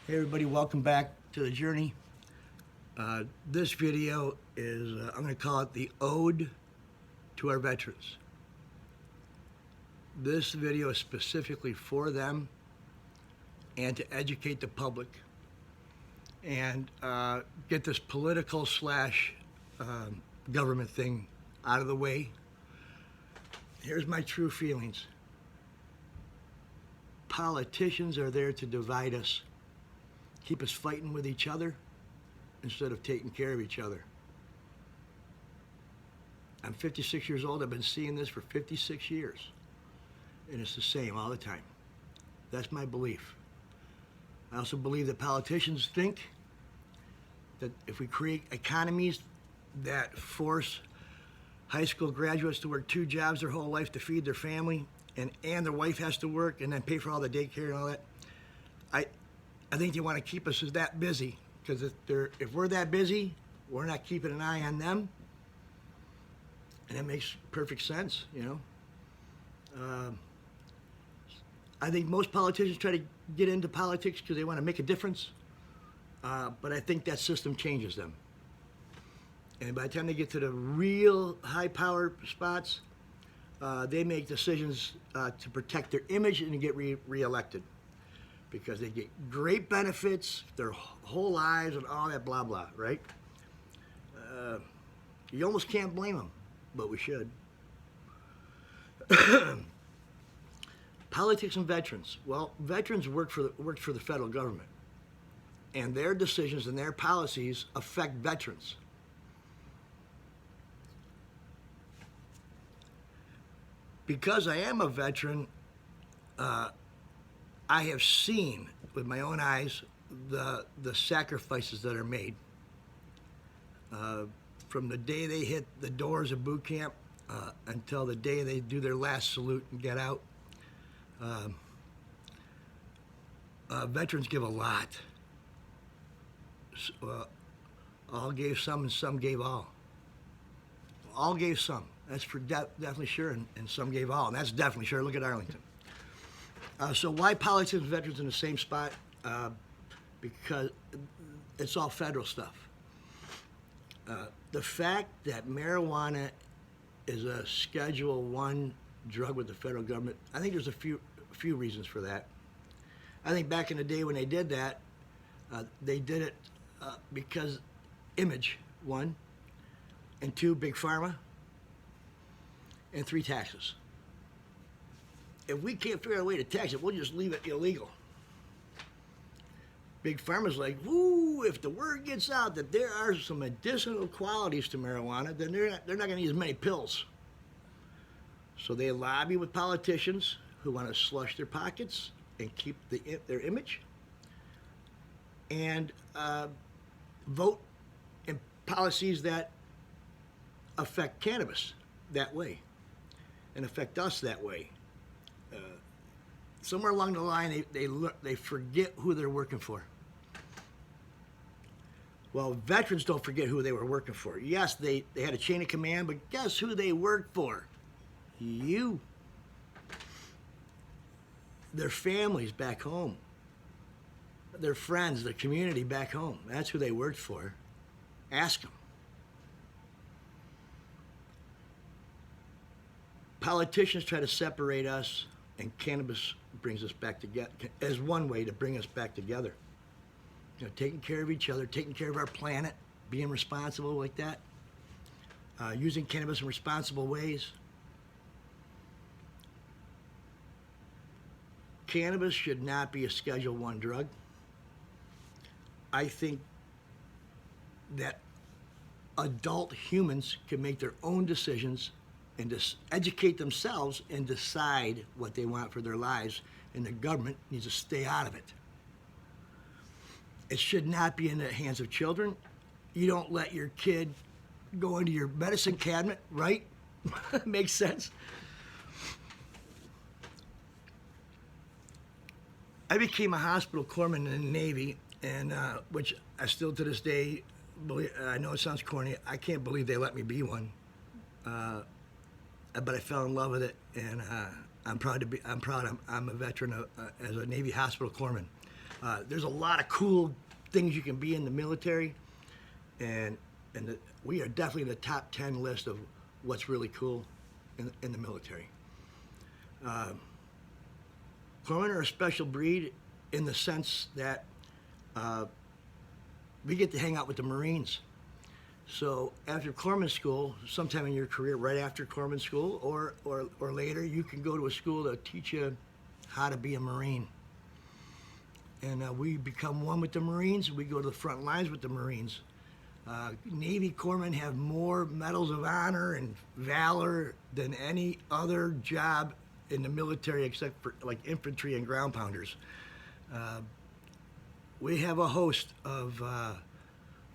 Hey everybody, welcome back to the journey. This video is, I'm going to call it the Ode to Our Veterans. This video is specifically for them and to educate the public and get this political slash government thing out of the way. Here's my true feelings. Politicians are there to divide us, keep us fighting with each other instead of taking care of each other. I'm 56 years old. I've been seeing this for 56 years. And it's the same all the time. That's my belief. I also believe that politicians think that if we create economies that force high school graduates to work 2 jobs their whole life to feed their family, and their wife has to work and then pay for all the daycare and all that, I think they want to keep us that busy, because if we're that busy, we're not keeping an eye on them, and that makes perfect sense, you know. I think most politicians try to get into politics because they want to make a difference, but I think that system changes them. And by the time they get to the real high power spots, they make decisions to protect their image and to get re-elected, because they get great benefits their whole lives and all that blah blah, right? You almost can't blame them, but we should. Politics and veterans. Well, veterans work for the federal government, and their decisions and their policies affect veterans. Because I am a veteran, I have seen with my own eyes the sacrifices that are made. From the day they hit the doors of boot camp until the day they do their last salute and get out. Veterans give a lot. All gave some and some gave all. All gave some. That's for definitely sure, and some gave all, and that's definitely sure. Look at Arlington. So why politics and veterans in the same spot? Because it's all federal stuff. The fact that marijuana is a Schedule I drug with the federal government, I think there's a few reasons for that. I think back in the day when they did that, they did it because image, 1, and 2, big pharma, and 3, taxes. If we can't figure out a way to tax it, we'll just leave it illegal. Big Pharma's like, woo, if the word gets out that there are some medicinal qualities to marijuana, then they're not going to need as many pills. So they lobby with politicians who want to slush their pockets and keep their image, and vote in policies that affect cannabis that way and affect us that way. Somewhere along the line, they forget who they're working for. Well, veterans don't forget who they were working for. Yes, they had a chain of command, but guess who they worked for? You. Their families back home. Their friends, their community back home. That's who they worked for. Ask them. Politicians try to separate us, and cannabis brings us back together as one way to bring us back together. You know, taking care of each other, taking care of our planet, being responsible like that, using cannabis in responsible ways. Cannabis should not be a Schedule I drug. I think that adult humans can make their own decisions and just educate themselves and decide what they want for their lives, and the government needs to stay out of it. It should not be in the hands of children. You don't let your kid go into your medicine cabinet, right? Makes sense. I became a hospital corpsman in the Navy, and which I still to this day, I know it sounds corny, I can't believe they let me be one. But I fell in love with it, and I'm proud I'm a veteran as a Navy hospital corpsman. There's a lot of cool things you can be in the military, and we are definitely in the top 10 list of what's really cool in the military. Corpsmen are a special breed in the sense that we get to hang out with the Marines. So after corpsman school, sometime in your career, right after corpsman school or later, you can go to a school to teach you how to be a Marine. And we become one with the Marines. We go to the front lines with the Marines. Navy corpsmen have more medals of honor and valor than any other job in the military except for like infantry and ground pounders. We have a host of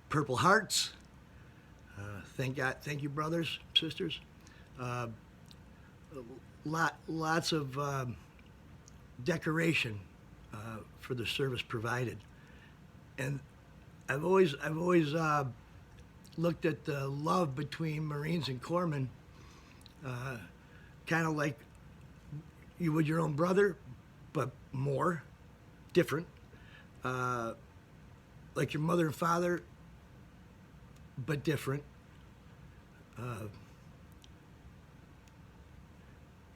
Purple Hearts. Thank God, thank you, brothers, sisters. Lots of decoration for the service provided, and I've always looked at the love between Marines and corpsmen, kind of like you would your own brother, but more different. Like your mother and father, but different.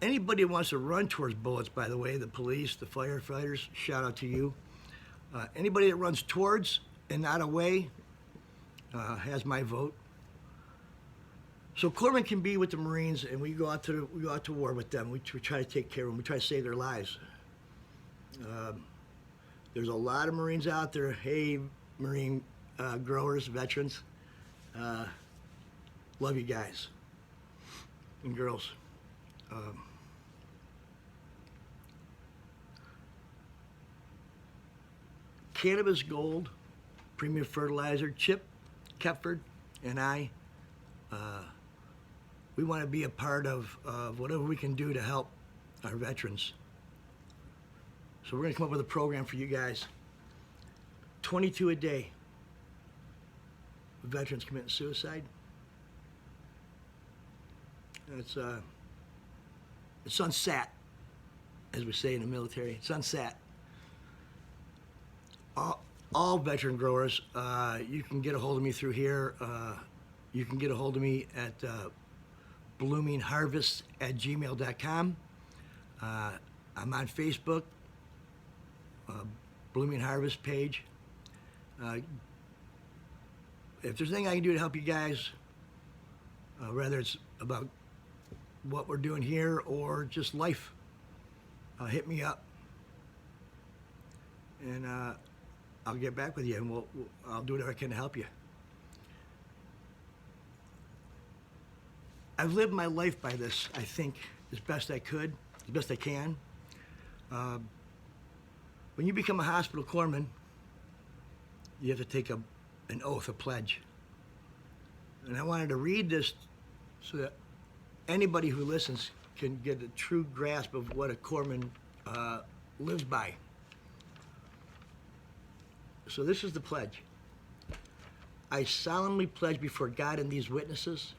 Anybody who wants to run towards bullets, by the way, the police, the firefighters, shout out to you. Anybody that runs towards and not away has my vote. So corpsmen can be with the Marines, and we go out to war with them. We try to take care of them. We try to save their lives. There's a lot of Marines out there. Hey, Marine growers, veterans, love you guys and girls. Cannabis Gold, Premium Fertilizer, Chip Kepford, and I, we want to be a part of whatever we can do to help our veterans. So we're going to come up with a program for you guys. 22 a day. Veterans committing suicide. It's unsat, as we say in the military. It's unsat. All veteran growers, you can get a hold of me through here. You can get a hold of me at bloomingharvest@gmail.com. I'm on Facebook, Blooming Harvest page. If there's anything I can do to help you guys, whether it's about what we're doing here or just life, hit me up. And I'll get back with you, and I'll do whatever I can to help you. I've lived my life by this, I think, as best I could, as best I can. When you become a hospital corpsman, you have to take an oath, a pledge. And I wanted to read this so that anybody who listens can get a true grasp of what a corpsman lives by. So this is the pledge. I solemnly pledge before God and these witnesses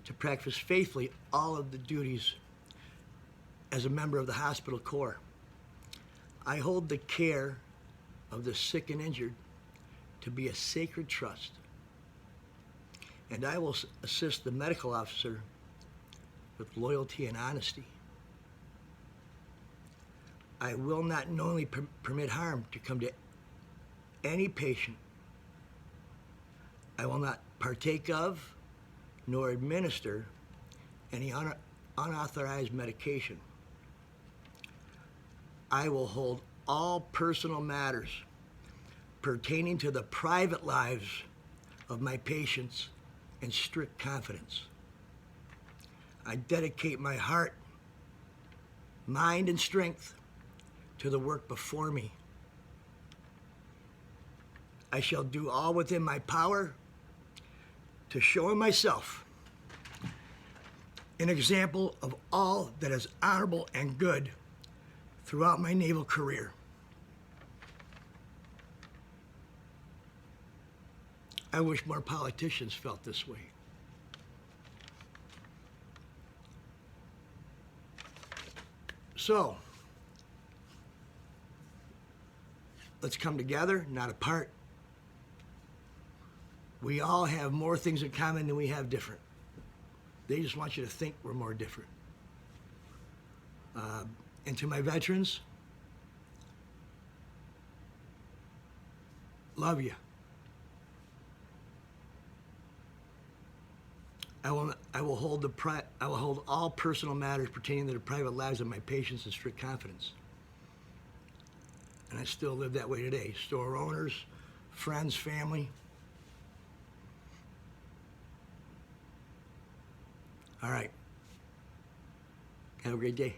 to practice faithfully all of the duties as a member of the hospital corps. I hold the care of the sick and injured to be a sacred trust, and I will assist the medical officer with loyalty and honesty. I will not knowingly permit harm to come to any patient. I will not partake of nor administer any unauthorized medication. I will hold all personal matters pertaining to the private lives of my patients in strict confidence. I dedicate my heart, mind, and strength to the work before me. I shall do all within my power to show in myself an example of all that is honorable and good throughout my naval career. I wish more politicians felt this way. So, Let's come together, not apart. We all have more things in common than we have different. They just want you to think we're more different. And to my veterans, love you. I will hold all personal matters pertaining to the private lives of my patients in strict confidence. And I still live that way today. Store owners, friends, family. All right. Have a great day.